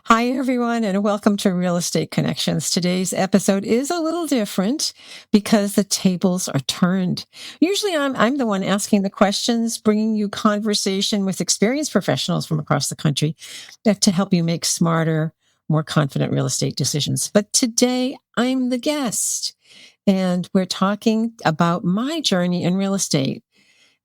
Hi, everyone, and welcome to Real Estate Connections. Today's episode is a little different because the tables are turned. Usually I'm the one asking the questions, bringing you conversation with experienced professionals from across the country to help you make smarter, more confident real estate decisions. But today I'm the guest, and we're talking about my journey in real estate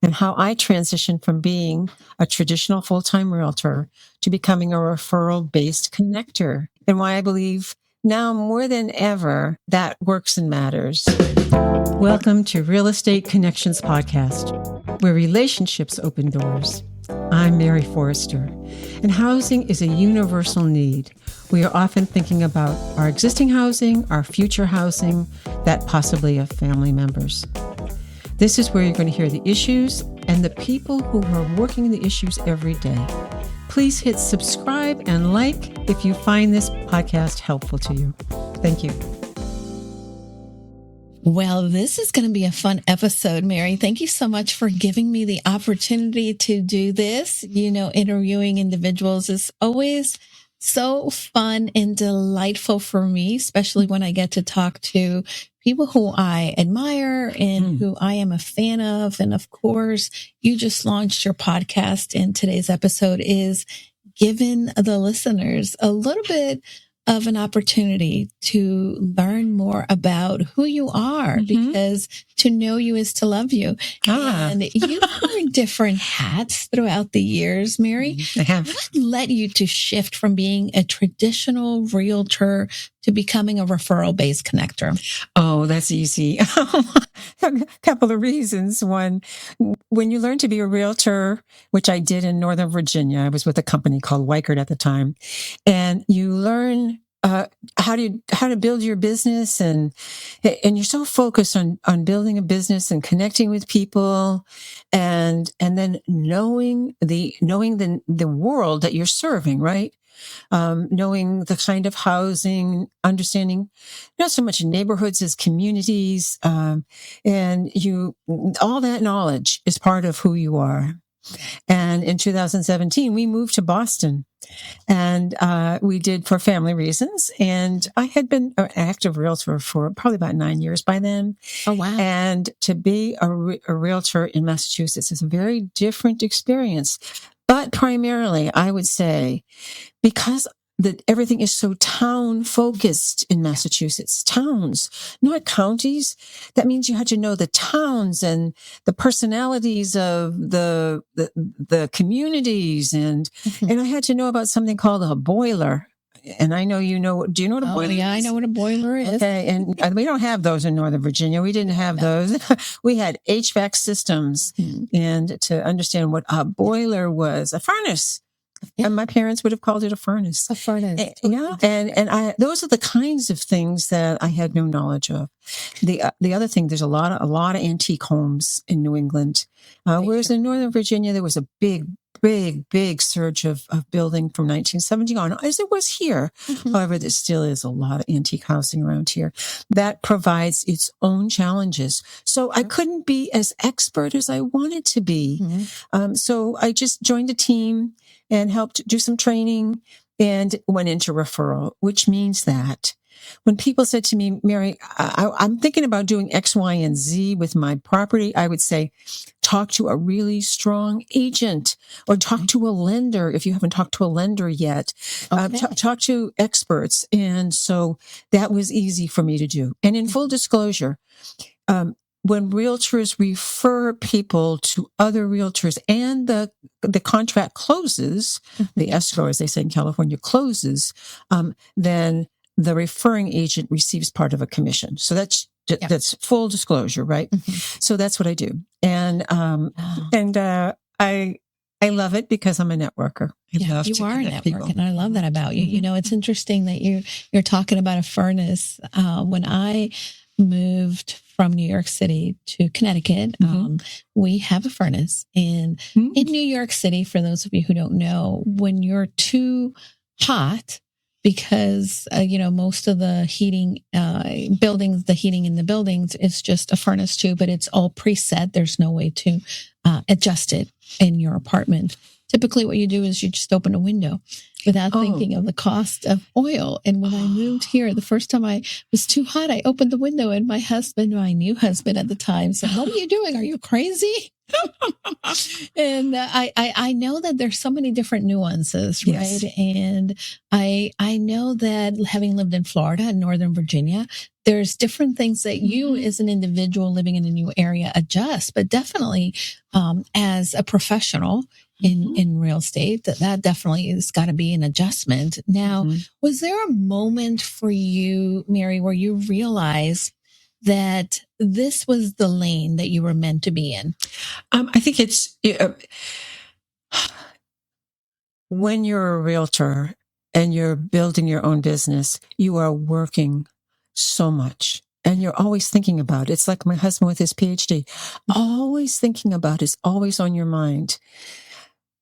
and how I transitioned from being a traditional full-time realtor to becoming a referral-based connector, and why I believe now more than ever that works and matters. Welcome to Real Estate Connections Podcast, where relationships open doors. I'm Mary Foerster, and housing is a universal need. We are often thinking about our existing housing, our future housing, that possibly of family members. This is where you're going to hear the issues and the people who are working the issues every day. Please hit subscribe and like if you find this podcast helpful to you. Thank you. Well, this is going to be a fun episode, Mary. Thank you so much for giving me the opportunity to do this. You know, interviewing individuals is always so fun and delightful for me, especially when I get to talk to people who I admire and who I am a fan of. And of course, you just launched your podcast, and today's episode is giving the listeners a little bit of an opportunity to learn more about who you are, because to know you is to love you. And you've worn different hats throughout the years, Mary. I have. What led you to shift from being a traditional realtor to becoming a referral-based connector? Oh, that's easy. A couple of reasons. One, when you learn to be a realtor, which I did in Northern Virginia, I was with a company called Weichert at the time, and you learn how to build your business, and you're so focused on building a business and connecting with people, and then knowing the world that you're serving, right? Knowing the kind of housing, understanding not so much neighborhoods as communities, and all that knowledge is part of who you are. And in 2017, we moved to Boston, and we did for family reasons. And I had been an active realtor for probably about 9 years by then. Oh, wow. And to be a realtor in Massachusetts is a very different experience. But primarily, I would say, because everything is so town focused in Massachusetts, towns, not counties. That means you had to know the towns and the personalities of the communities, and I had to know about something called a boiler. And I know you know. Do you know what a boiler is? Yeah, I know what a boiler is. Okay, and we don't have those in Northern Virginia. We didn't have those. We had HVAC systems, and to understand what a boiler was, a furnace. Yeah. And my parents would have called it a furnace. A furnace. Yeah. And those are the kinds of things that I had no knowledge of. The other thing, there's a lot of antique homes in New England. Whereas in Northern Virginia, there was a big surge of building from 1970 on, as there was here. However, there still is a lot of antique housing around here that provides its own challenges. So I couldn't be as expert as I wanted to be. So I just joined a team and helped do some training and went into referral, which means that when people said to me, Mary, I'm thinking about doing X, Y, and Z with my property, I would say, talk to a really strong agent, or talk to a lender if you haven't talked to a lender yet. Talk to experts. And so that was easy for me to do. And in full disclosure, when realtors refer people to other realtors and the contract closes, the escrow, as they say in California, closes, then the referring agent receives part of a commission. So that's full disclosure, right? So that's what I do. And I love it because I'm a networker. You are a networker, and I love that about you. You know, it's interesting that you're talking about a furnace. When I moved from New York City to Connecticut, we have a furnace. And in New York City, for those of you who don't know, when you're too hot, because, most of the heating, the heating in the buildings is just a furnace too, but it's all preset. There's no way to adjust it in your apartment. Typically what you do is you just open a window. without thinking of the cost of oil. And when I moved here, the first time I was too hot, I opened the window and my husband, my new husband at the time, said, "What are you doing? Are you crazy?" And I know that there's so many different nuances, Yes. right? And I know that having lived in Florida and Northern Virginia, there's different things that you as an individual living in a new area adjust, but definitely as a professional in real estate, that definitely has got to be an adjustment. Now, was there a moment for you, Mary, where you realized that this was the lane that you were meant to be in? I think it's when you're a realtor and you're building your own business, you are working so much and you're always thinking about it. It's like my husband with his PhD, always thinking about it, it's always on your mind.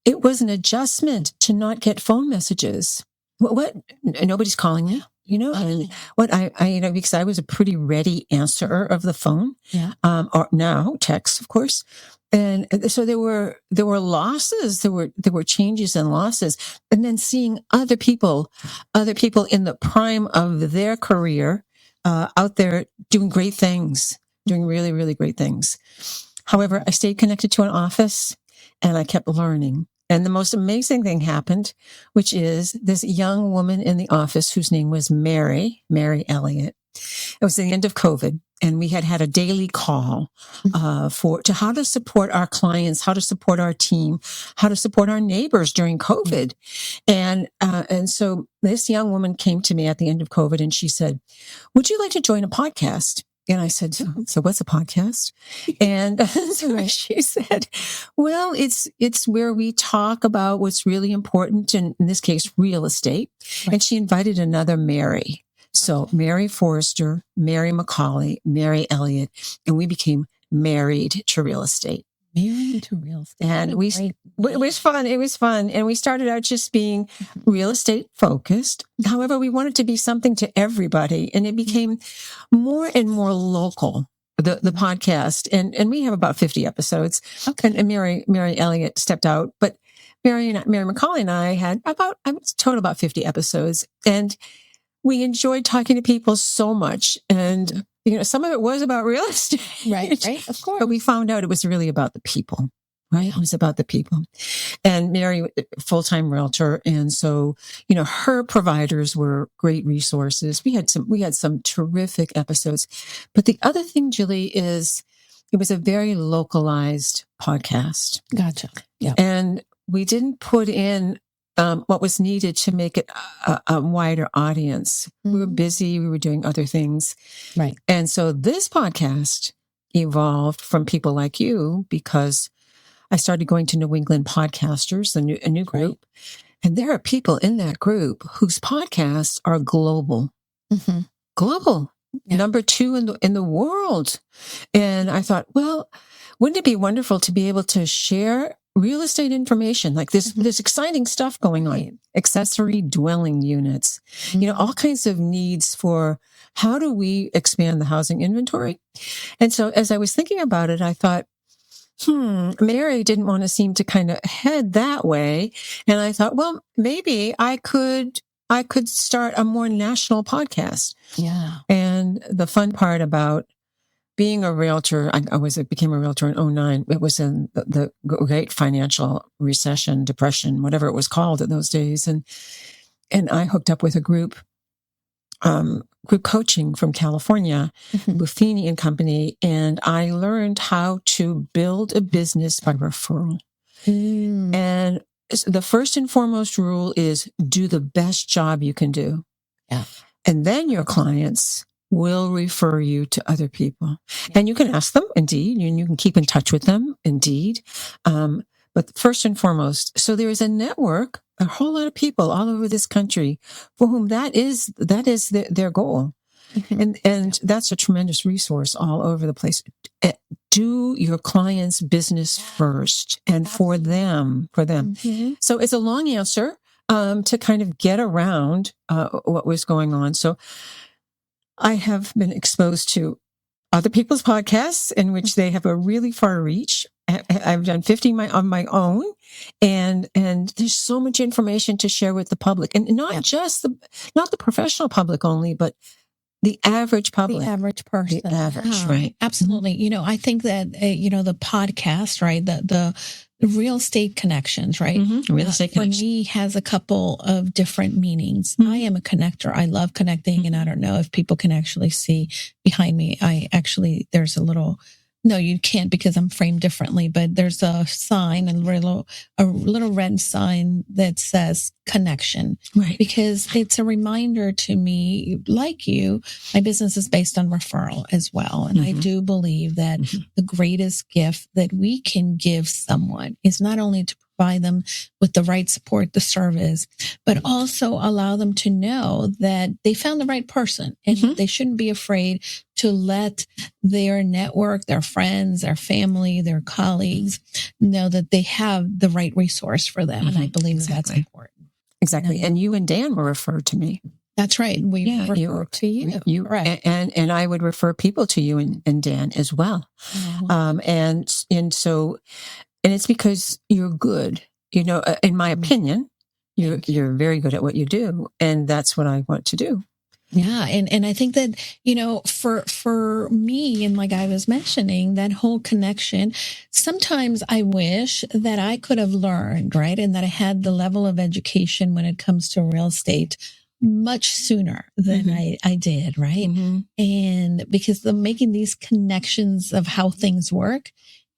It was an adjustment to not get phone messages. What? Nobody's calling you. And because I was a pretty ready answerer of the phone, or now text, of course. And so there were losses, there were changes and losses. And then seeing other people in the prime of their career, out there doing great things, doing really, really great things. However, I stayed connected to an office and I kept learning. And the most amazing thing happened, which is this young woman in the office whose name was Mary Elliott. It was the end of COVID, and we had a daily call to how to support our clients, how to support our team, how to support our neighbors during COVID. And so this young woman came to me at the end of COVID, and she said, "Would you like to join a podcast?" And I said, "So what's a podcast?" And so she said, "Well, it's where we talk about what's really important, and in this case, real estate." Right. And she invited another Mary. So Mary Foerster, Mary McCauley, Mary Elliott, and we became Married to Real Estate. Married to Real Estate. And it was fun. It was fun. And we started out just being real estate focused. However, we wanted to be something to everybody. And it became more and more local, the podcast. And we have about 50 episodes. Okay. And Mary Elliott stepped out. But Mary McCauley and I had total about 50 episodes. And we enjoyed talking to people so much. And some of it was about real estate. Right, of course. But we found out it was really about the people, right? It was about the people. And Mary, full-time realtor. And so, her providers were great resources. We had some terrific episodes. But the other thing, Julie, is it was a very localized podcast. Gotcha. Yeah. And we didn't put in what was needed to make it a wider audience. We were busy. We were doing other things. Right. And so this podcast evolved from people like you because I started going to New England Podcasters, a new group. Right. And there are people in that group whose podcasts are global. Mm-hmm. Global. Yeah. Number 2 in the world. And I thought, well, wouldn't it be wonderful to be able to share real estate information like this? There's exciting stuff going on. Accessory dwelling units, all kinds of needs for how do we expand the housing inventory? And so as I was thinking about it, I thought, Mary didn't want to seem to kind of head that way. And I thought, well, maybe I could start a more national podcast. Yeah. And the fun part about being a realtor, I became a realtor in 2009. It was in the great financial recession, depression, whatever it was called in those days. And I hooked up with a group coaching from California, Buffini and Company. And I learned how to build a business by referral. And the first and foremost rule is do the best job you can do. Yeah. And then your clients will refer you to other people. And you can ask them, indeed, and you can keep in touch with them, indeed. But first and foremost, so there is a network, a whole lot of people all over this country for whom that is their goal. And that's a tremendous resource all over the place. Do your client's business first and for them. So it's a long answer to kind of get around what was going on. So I have been exposed to other people's podcasts in which they have a really far reach. I've done 50 on my own, and there's so much information to share with the public, and not just not the professional public only, but the average public. The average person. The average, right. Absolutely. Mm-hmm. I think that, the podcast, right, the real estate connections, right? Mm-hmm. Real estate for me has a couple of different meanings. Mm-hmm. I am a connector. I love connecting. Mm-hmm. And I don't know if people can actually see behind me. There's a little, no, you can't because I'm framed differently, but there's a sign, a little red sign that says connection, right? Because it's a reminder to me, like you, my business is based on referral as well. And mm-hmm. I do believe that mm-hmm. the greatest gift that we can give someone is not only to provide them with the right support, the service, but also allow them to know that they found the right person and mm-hmm. they shouldn't be afraid to let their network, their friends, their family, their colleagues know that they have the right resource for them. Mm-hmm. And I believe that's important. Exactly. And you and Dan were referred to me. That's right. We refer to you. Right. And I would refer people to you and Dan as well. Oh. And it's because you're good. In my opinion, you're very good at what you do. And that's what I want to do. Yeah. And I think that, for me, and like I was mentioning, that whole connection, sometimes I wish that I could have learned, right? And that I had the level of education when it comes to real estate much sooner than mm-hmm. I did, right? Mm-hmm. And because making these connections of how things work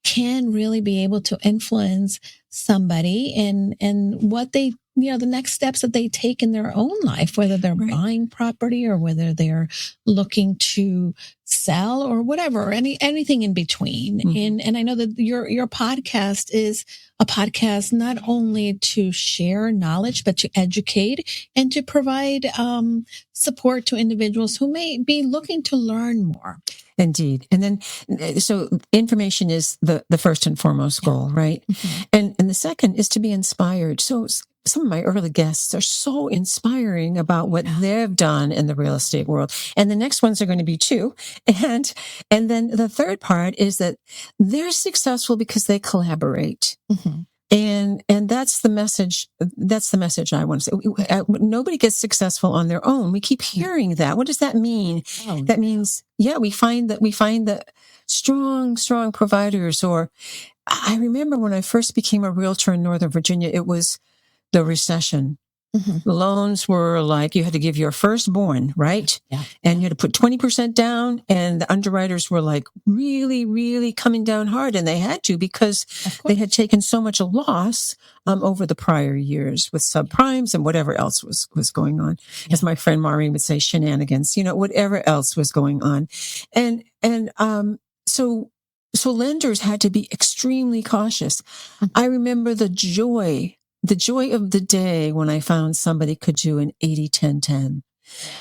can really be able to influence somebody and what they, the next steps that they take in their own life, whether they're right. buying property or whether they're looking to sell or whatever, anything in between. Mm-hmm. And I know that your podcast is a podcast not only to share knowledge, but to educate and to provide support to individuals who may be looking to learn more. Indeed. And then, so information is the first and foremost goal, right? Mm-hmm. And the second is to be inspired. So some of my early guests are so inspiring about what they've done in the real estate world. And the next ones are going to be too. And then the third part is that they're successful because they collaborate. Mm-hmm. And that's the message. That's the message I want to say. Nobody gets successful on their own. We keep hearing that. What does that mean? Oh, that means, we find that strong providers. Or I remember when I first became a realtor in Northern Virginia, it was the recession. Mm-hmm. The loans were like, you had to give your firstborn, right? Yeah. And you had to put 20% down, and the underwriters were like really, really coming down hard, and they had to because they had taken so much a loss over the prior years with subprimes and whatever else was going on. Yeah. As my friend Maureen would say, shenanigans, whatever else was going on. And so lenders had to be extremely cautious. Mm-hmm. I remember the joy of the day when I found somebody could do an 80-10-10,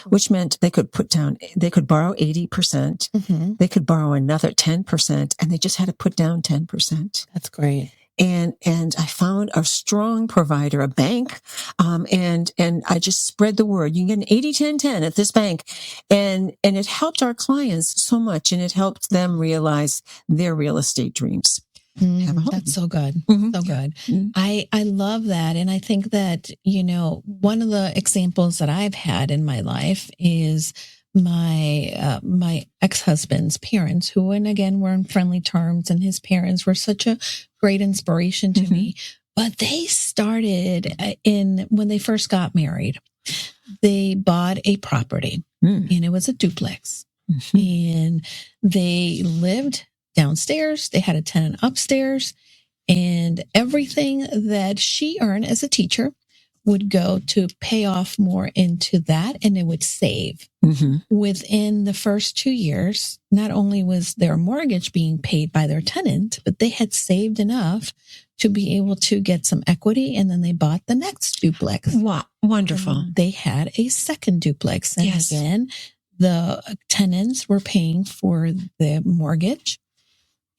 which meant they could borrow 80%, mm-hmm. they could borrow another 10%, and they just had to put down 10%. That's great. And I found a strong provider, a bank, and I just spread the word. You can get an 80-10-10 at this bank. And it helped our clients so much, and it helped them realize their real estate dreams. That's so good. Mm-hmm. So good. Mm-hmm. I love that. And I think that, one of the examples that I've had in my life is my ex-husband's parents, who, and again, were in friendly terms, and his parents were such a great inspiration to mm-hmm. me. But they started when they first got married, they bought a property and it was a duplex, mm-hmm. and they lived downstairs. They had a tenant upstairs, and everything that she earned as a teacher would go to pay off more into that, and it would save. Mm-hmm. Within the first 2 years, not only was their mortgage being paid by their tenant, but they had saved enough to be able to get some equity, and then they bought the next duplex. Wow, wonderful. And they had a second duplex. And again, the tenants were paying for the mortgage.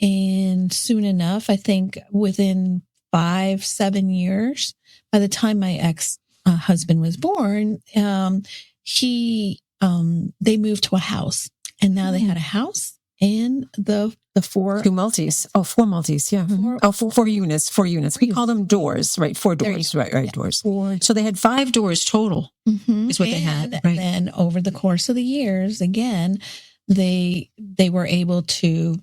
And soon enough, I think within 5-7 years, by the time my ex-husband was born, they moved to a house, and now they had a house and the four. Two multis. Oh, four multis. Yeah. Four units. Four units. We call them doors, right? Four doors. Right. Yeah. Doors. Four. So they had 5 doors total. Is what they had. Right. And then over the course of the years, again, they were able to.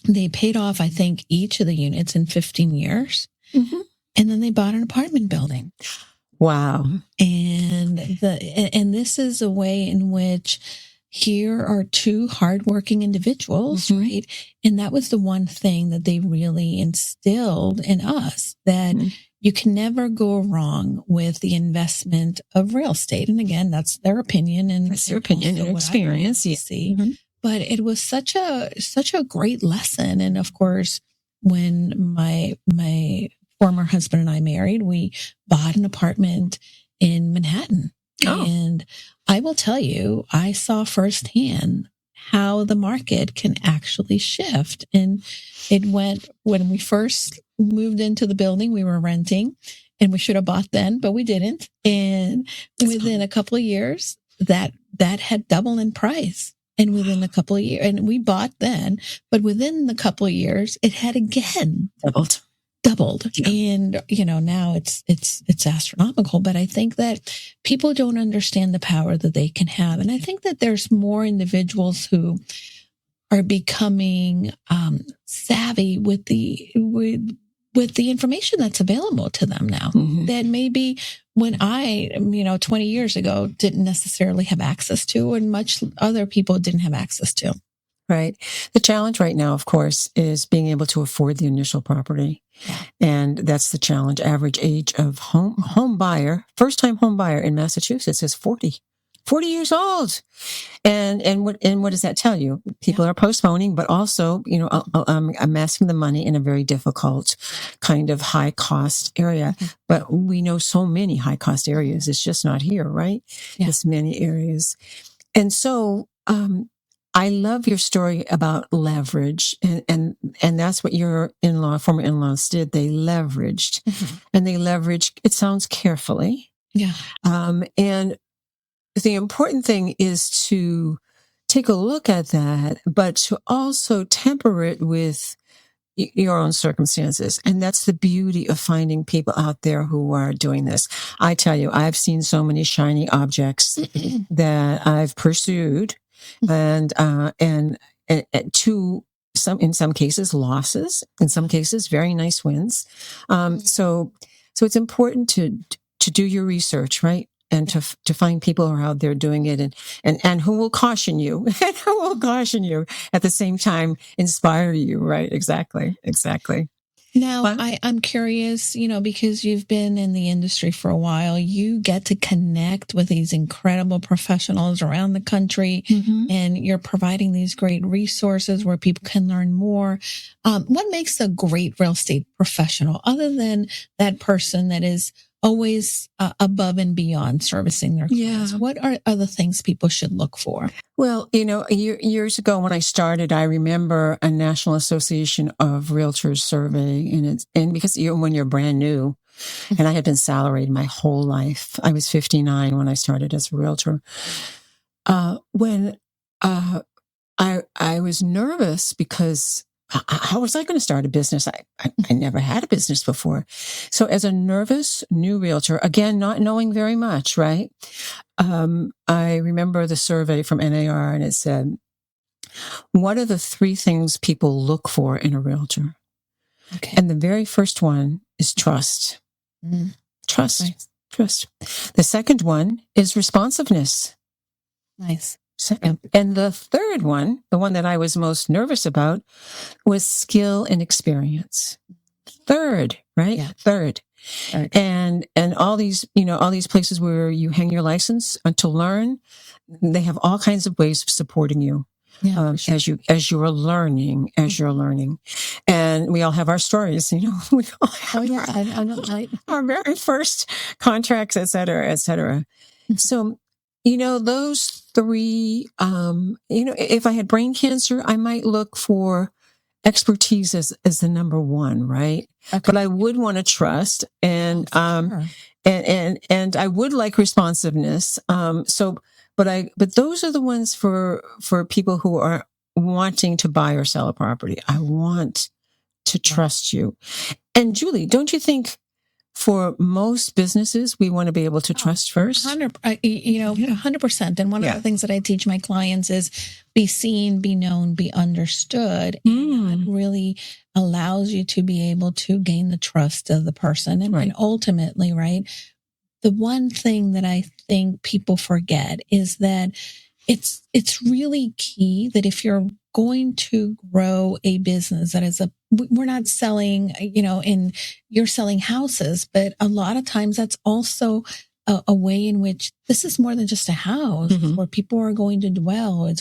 They paid off, I think, each of the units in 15 years. And then they bought an apartment building. Wow. And this is a way in which here are 2 hardworking individuals, right? And that was the one thing that they really instilled in us, that you can never go wrong with the investment of real estate. And again, that's their opinion and that's their opinion and experience. But it was such a great lesson. And of course, when my former husband and I married, we bought an apartment in Manhattan. And I will tell you, I saw firsthand how the market can actually shift. And it went, when we first moved into the building, we were renting, and we should have bought then, but we didn't. And within a couple of years, that had doubled in price. And within a couple of years, and we bought then, but within the couple of years, it had again doubled. Yeah. And, now it's astronomical, but I think that people don't understand the power that they can have. And I think that there's more individuals who are becoming savvy with the information that's available to them now, that maybe when I, 20 years ago, didn't necessarily have access to, and much other people didn't have access to. Right. The challenge right now, of course, is being able to afford the initial property. And that's the challenge. Average age of home buyer, first-time home buyer in Massachusetts is 40 years old. And what does that tell you? People are postponing, but also, amassing the money in a very difficult kind of high cost area. But we know so many high cost areas. It's just not here, right? There's many areas. And so, I love your story about leverage, and that's what your former in-laws did. They leveraged, and they leveraged. It sounds carefully, and the important thing is to take a look at that, but to also temper it with your own circumstances. And that's the beauty of finding people out there who are doing this. I tell you, I've seen so many shiny objects that I've pursued. And to in some cases losses, in some cases very nice wins. So it's important to do your research, right? And to find people who are out there doing it and who will caution you and who will caution you at the same time, inspire you, right? Exactly. Now, I'm curious, because you've been in the industry for a while, you get to connect with these incredible professionals around the country, and you're providing these great resources where people can learn more. What makes a great real estate professional, other than that person that is always above and beyond servicing their clients? What are other things people should look for? Well, years ago when I started, I remember a National Association of Realtors survey, and because when you're brand new, and I had been salaried my whole life. I was 59 when I started as a realtor. When I was nervous because how was I going to start a business? I never had a business before. So as a nervous new realtor, again, not knowing very much, right? I remember the survey from NAR, and it said, what are the 3 things people look for in a realtor? Okay. And the very first one is trust. Trust. Nice. Trust. The second one is responsiveness. Nice. And the third one, the one that I was most nervous about, was skill and experience. Third, right? Yeah. Third. And all these places where you hang your license to learn, they have all kinds of ways of supporting you. Yeah, sure. as you're learning, and we all have our stories, we all have our very first contracts, et cetera, et cetera. So, those 3, if I had brain cancer, I might look for expertise as the number 1, right? Okay. But I would want to trust and I would like responsiveness. But those are the ones for people who are wanting to buy or sell a property. I want to trust you. And Julie, don't you think for most businesses, we want to be able to trust first? 100%. And one of the things that I teach my clients is be seen, be known, be understood. And that really allows you to be able to gain the trust of the person. And ultimately, right, the one thing that I think people forget is that it's really key that if you're going to grow a business that is we're not selling, and you're selling houses, but a lot of times that's also a way in which this is more than just a house where people are going to dwell.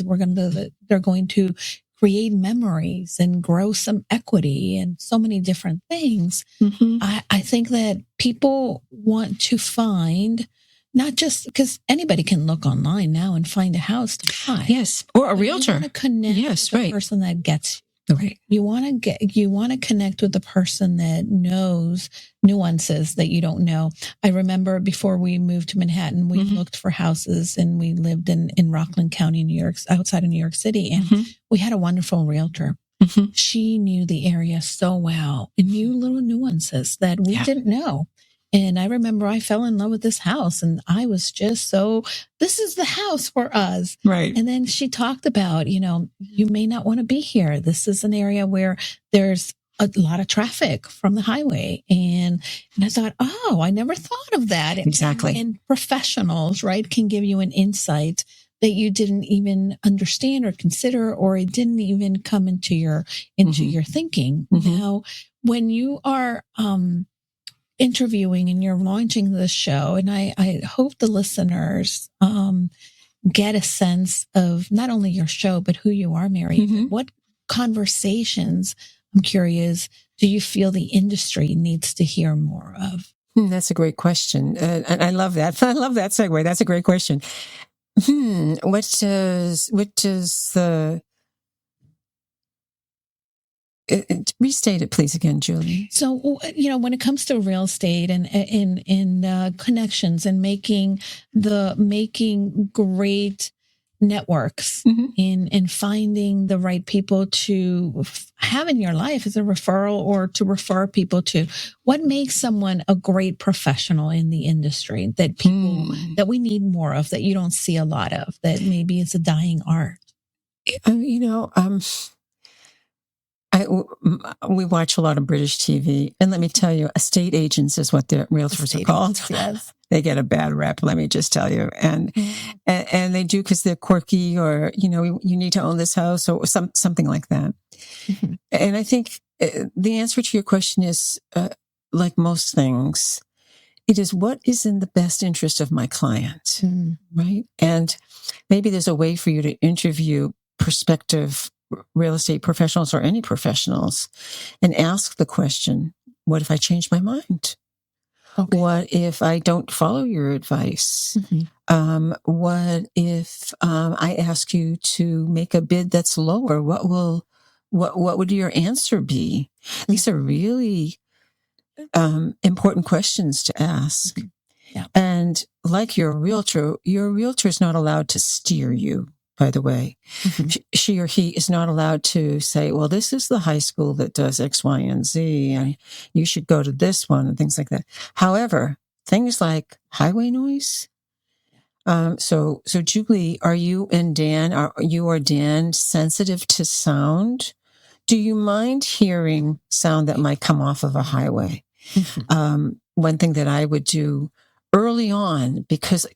They're going to create memories and grow some equity and so many different things. I think that people want to find, not just because anybody can look online now and find a house to buy. Yes. Or a realtor. You want to connect with the person that gets you. Right. You want to connect with the person that knows nuances that you don't know. I remember before we moved to Manhattan, we looked for houses and we lived in Rockland County, New York, outside of New York City. And we had a wonderful realtor. She knew the area so well and knew little nuances that we didn't know. And I remember I fell in love with this house and I was just this is the house for us. Right. And then she talked about, you may not want to be here. This is an area where there's a lot of traffic from the highway. And I thought, I never thought of that. Exactly. And professionals, right, can give you an insight that you didn't even understand or consider, or it didn't even come into your thinking. Now, when you are, interviewing and you're launching this show, and I hope the listeners get a sense of not only your show, but who you are, Mary. What conversations, I'm curious, do you feel the industry needs to hear more of? That's a great question. And I love that. I love that segue. That's a great question. What does the... restate it, please, again, Julie. So, when it comes to real estate and in connections and making great networks in finding the right people to have in your life as a referral or to refer people to, what makes someone a great professional in the industry that people that we need more of, that you don't see a lot of, that maybe it's a dying art? We watch a lot of British TV, and let me tell you, estate agents is what the realtors are called. Agents, yes. They get a bad rep, let me just tell you, and they do because they're quirky, or you need to own this house, or something like that. And I think the answer to your question is, like most things, it is what is in the best interest of my client, right? And maybe there's a way for you to interview prospective real estate professionals or any professionals and ask the question, what if I change my mind? Okay. What if I don't follow your advice? What if I ask you to make a bid that's lower? What would your answer be? These are really important questions to ask. Yeah. And like your realtor is not allowed to steer you. By the way, she or he is not allowed to say, well, this is the high school that does X, Y, and Z, and you should go to this one, and things like that. However, things like highway noise. So Julie, are you and Dan sensitive to sound? Do you mind hearing sound that might come off of a highway? One thing that I would do early on, because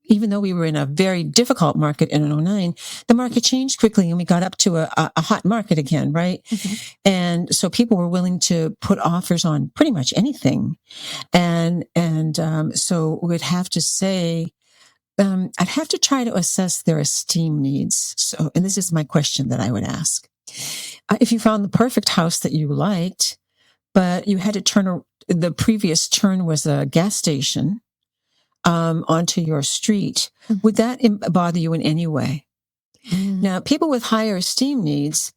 even though we were in a very difficult market in 2009, the market changed quickly and we got up to a hot market again, right? And so people were willing to put offers on pretty much anything. And so we'd have to say, I'd have to try to assess their esteem needs. So, and this is my question that I would ask. If you found the perfect house that you liked, but you had to the previous turn was a gas station, onto your street, would that bother you in any way? Now, people with higher esteem needs,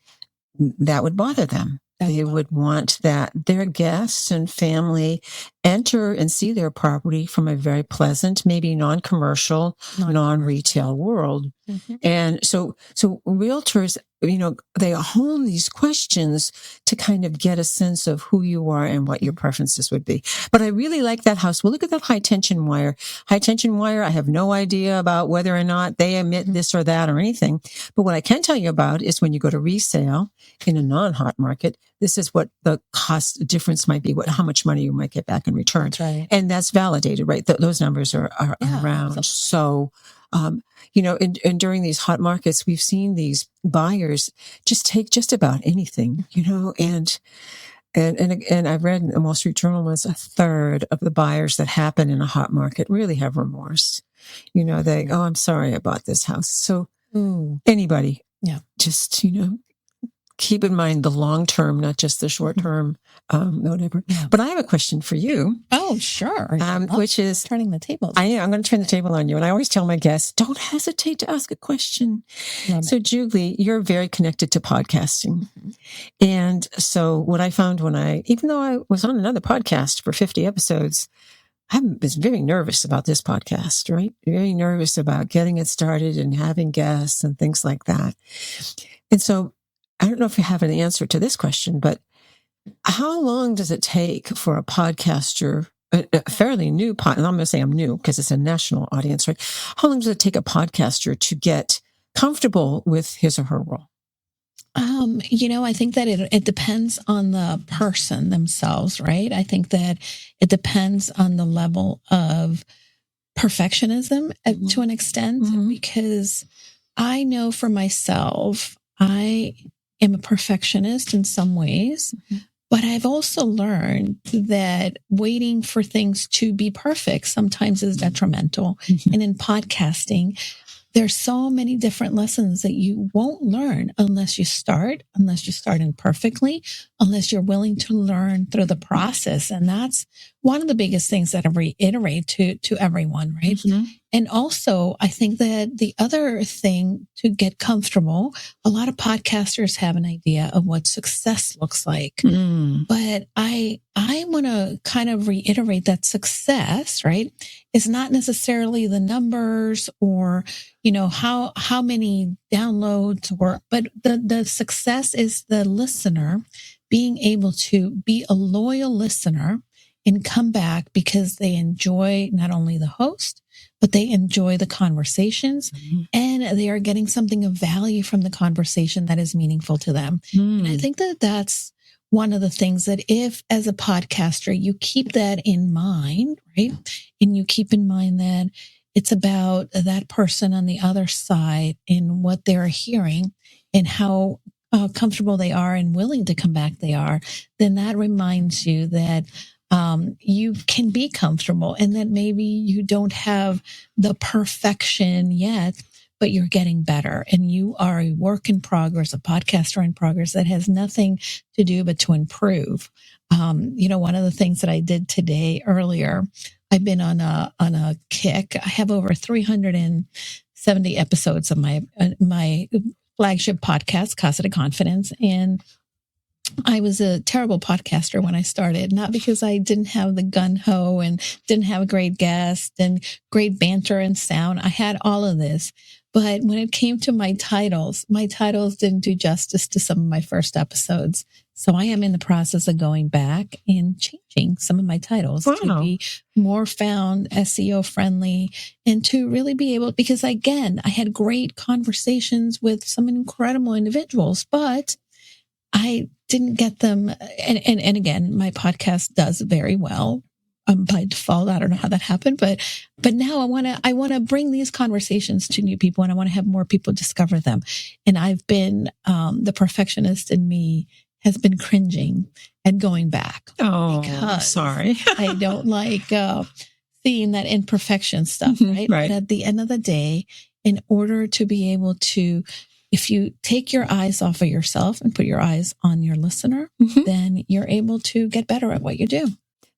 that would bother them. They would want that their guests and family enter and see their property from a very pleasant, maybe non-commercial, non-retail world. Mm-hmm. And so realtors, they hone these questions to kind of get a sense of who you are and what your preferences would be. But I really like that house. Well, look at that high tension wire. High tension wire, I have no idea about whether or not they emit this or that or anything. But what I can tell you about is when you go to resale in a non-hot market, this is what the cost difference might be, how much money you might get back in return. That's right. And that's validated, right? Those numbers are around. Absolutely. So, and during these hot markets, we've seen these buyers just take just about anything, and I've read in the Wall Street Journal was a third of the buyers that happen in a hot market really have remorse. I'm sorry about this house. So anybody, just, keep in mind the long term, not just the short term, whatever. Yeah. But I have a question for you. Oh, sure. Which is turning the tables. I'm going to turn the table on you. And I always tell my guests, don't hesitate to ask a question. So Julie, you're very connected to podcasting. Mm-hmm. And so what I found even though I was on another podcast for 50 episodes, I was very nervous about this podcast, right? Very nervous about getting it started and having guests and things like that. And so I don't know if you have an answer to this question, but how long does it take for a podcaster, a fairly new and I'm going to say I'm new because it's a national audience, right? How long does it take a podcaster to get comfortable with his or her role? I think that it depends on the person themselves, right? I think that it depends on the level of perfectionism to an extent, because I know for myself, I am a perfectionist in some ways, but I've also learned that waiting for things to be perfect sometimes is detrimental. And in podcasting, there's so many different lessons that you won't learn unless you start imperfectly, unless you're willing to learn through the process. And that's one of the biggest things that I reiterate to everyone, right? Mm-hmm. And also, I think that the other thing to get comfortable, a lot of podcasters have an idea of what success looks like. But I want to kind of reiterate that success, right, is not necessarily the numbers or, how many downloads but the success is the listener being able to be a loyal listener and come back because they enjoy not only the host, but they enjoy the conversations and they are getting something of value from the conversation that is meaningful to them. And I think that that's one of the things that if, as a podcaster, you keep that in mind, right? And you keep in mind that it's about that person on the other side and what they're hearing and how comfortable they are and willing to come back they are, then that reminds you that you can be comfortable and that maybe you don't have the perfection yet, but you're getting better and you are a work in progress, a podcaster in progress that has nothing to do but to improve. One of the things that I did today earlier, I've been on a kick. I have over 370 episodes of my flagship podcast, Casa de Confidence. And I was a terrible podcaster when I started, not because I didn't have the gun-ho and didn't have a great guest and great banter and sound. I had all of this. But when it came to my titles didn't do justice to some of my first episodes. So I am in the process of going back and changing some of my titles to be more found, SEO friendly, and to really be able, because again, I had great conversations with some incredible individuals, but I didn't get them. And again, my podcast does very well. By default, I don't know how that happened, but now I want to bring these conversations to new people and I want to have more people discover them. And I've been, the perfectionist in me has been cringing and going back. Oh, sorry. I don't like, seeing that imperfection stuff, right? Right. But at the end of the day, in order to be able to, if you take your eyes off of yourself and put your eyes on your listener, then you're able to get better at what you do.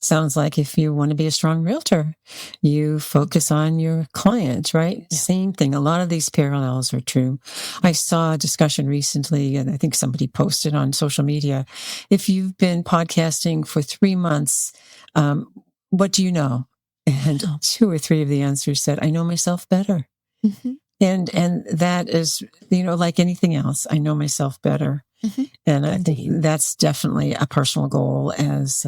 Sounds like if you want to be a strong realtor, you focus on your client, right? Yeah. Same thing. A lot of these parallels are true. I saw a discussion recently, and I think somebody posted on social media. If you've been podcasting for 3 months, what do you know? And Wow. 2 or 3 of the answers said, I know myself better. Mm-hmm. And that is, like anything else, I know myself better. Mm-hmm. And I think that's definitely a personal goal as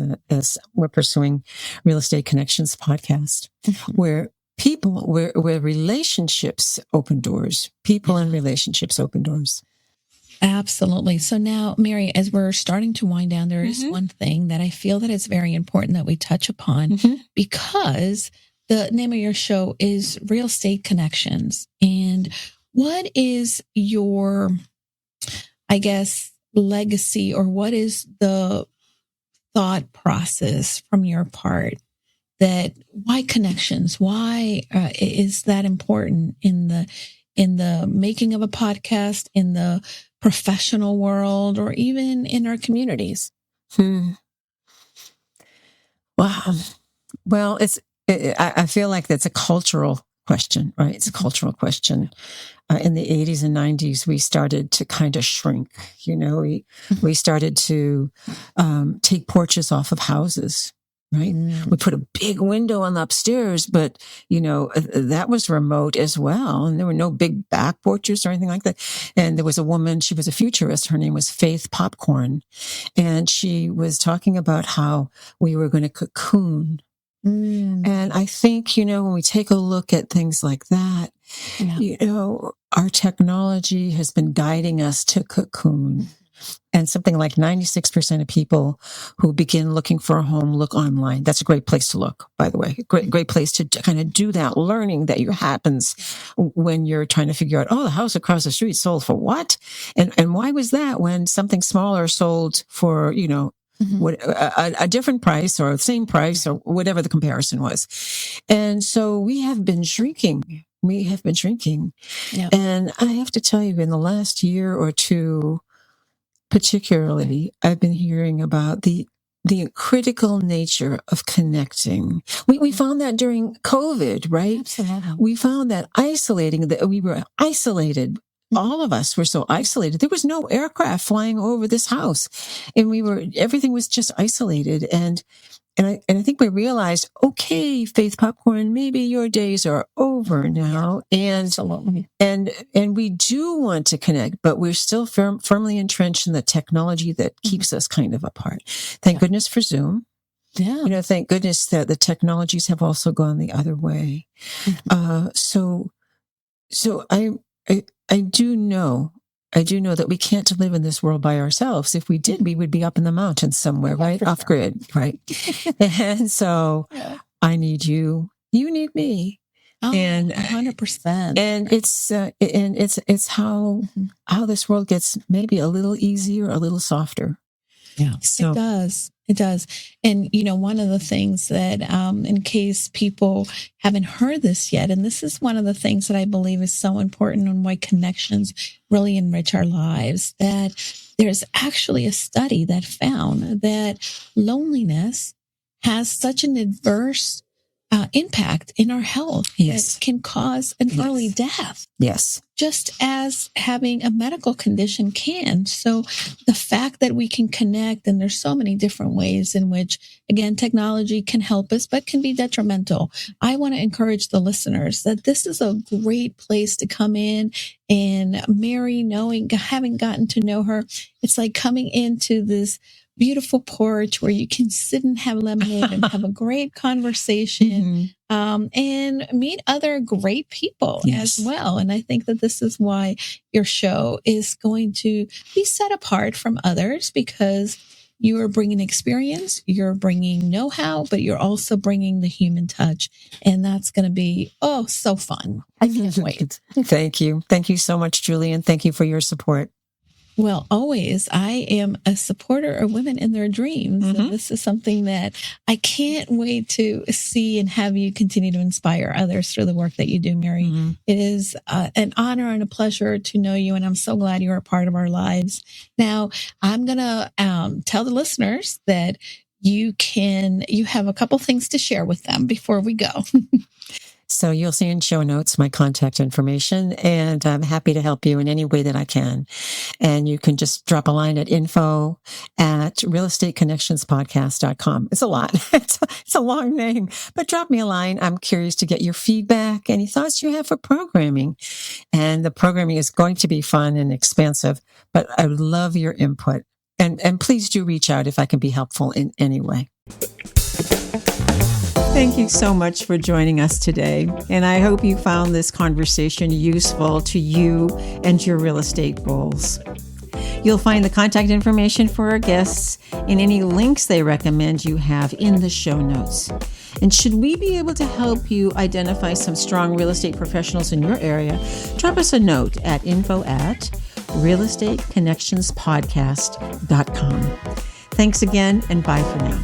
we're pursuing Real Estate Connections podcast, where relationships open doors, people and relationships open doors. Absolutely. So now, Mary, as we're starting to wind down, there is one thing that I feel that is very important that we touch upon, because the name of your show is Real Estate Connections. And what is your, I guess, legacy, or what is the thought process from your part that why connections? Why is that important in the making of a podcast, in the professional world, or even in our communities? Wow. Well, I feel like that's a cultural question, right? It's a cultural question. In the 80s and 90s, we started to kind of shrink. We started to take porches off of houses, right? We put a big window on the upstairs, but, that was remote as well. And there were no big back porches or anything like that. And there was a woman, she was a futurist. Her name was Faith Popcorn. And she was talking about how we were going to cocoon. And I think, when we take a look at things like that, our technology has been guiding us to cocoon. And something like 96% of people who begin looking for a home look online. That's a great place to look, by the way. Great place to kind of do that learning that happens when you're trying to figure out, the house across the street sold for what? And why was that when something smaller sold for, a different price or the same price or whatever the comparison was. And so we have been shrinking. Yeah. And I have to tell you, in the last year or two, particularly, I've been hearing about the critical nature of connecting. We found that during COVID, right? Absolutely. We found that we were isolated. All of us were so isolated. There was no aircraft flying over this house, and everything was just isolated. And I think we realized, okay, Faith Popcorn, maybe your days are over now. And absolutely. And we do want to connect, but we're still firmly entrenched in the technology that keeps us kind of apart. Thank goodness for Zoom. Yeah. Thank goodness that the technologies have also gone the other way. So I do know that we can't live in this world by ourselves. If we did, we would be up in the mountains somewhere, right? Off grid, right? And so I need you. You need me. And 100%. And it's how this world gets maybe a little easier, a little softer. Yeah. So It does. And, one of the things that, in case people haven't heard this yet, and this is one of the things that I believe is so important and why connections really enrich our lives, that there's actually a study that found that loneliness has such an adverse impact in our health. Yes. It can cause an early death. Yes. Just as having a medical condition can. So the fact that we can connect, and there's so many different ways in which, again, technology can help us, but can be detrimental. I want to encourage the listeners that this is a great place to come in. And Mary, having gotten to know her, it's like coming into this beautiful porch where you can sit and have lemonade and have a great conversation, and meet other great people as well. And I think that this is why your show is going to be set apart from others, because you are bringing experience, you're bringing know-how, but you're also bringing the human touch. And that's going to be, so fun. I can't wait. Thank you. Thank you so much, Julie. And thank you for your support. Well, always. I am a supporter of women in their dreams. And this is something that I can't wait to see and have you continue to inspire others through the work that you do, Mary. It is an honor and a pleasure to know you. And I'm so glad you're a part of our lives. Now, I'm going to tell the listeners that you have a couple things to share with them before we go. So you'll see in show notes my contact information, and I'm happy to help you in any way that I can. And you can just drop a line at info@realestateconnectionspodcast.com. It's a lot. It's a long name, but drop me a line. I'm curious to get your feedback, any thoughts you have for programming. And the programming is going to be fun and expansive, but I would love your input. And please do reach out if I can be helpful in any way. Thank you so much for joining us today. And I hope you found this conversation useful to you and your real estate goals. You'll find the contact information for our guests and any links they recommend you have in the show notes. And should we be able to help you identify some strong real estate professionals in your area, drop us a note at info@realestateconnectionspodcast.com. Thanks again, and bye for now.